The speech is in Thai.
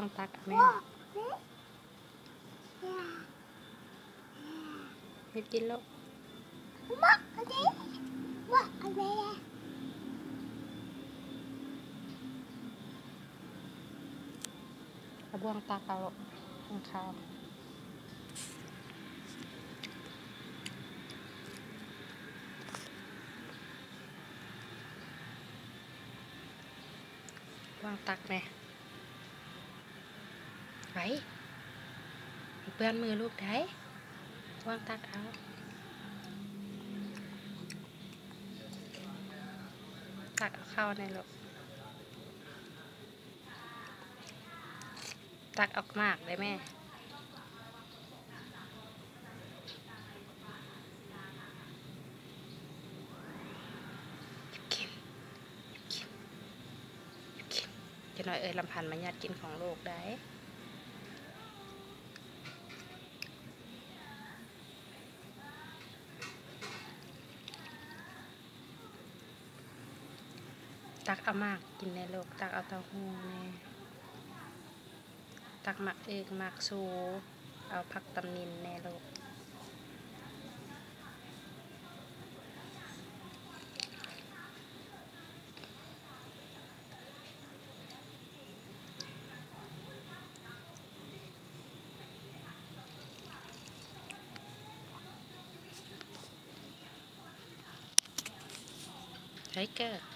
วางตักแม่ให้กินแล้วเอาบ่วงตักเอาข้าววางตักแม่ไว้เปื้อนมือลูกได้วางตักเอาตักเอาข้าวในลูกตักออกมากได้แม่จะหน่อยลำพันธ์มาญาติกินของโลกได้ตักเอามากกินในโลกตักเอาเต้าหู้แน่ตักหมักเอกหมักซูเอาผักตำนินในโลกไทเกอร์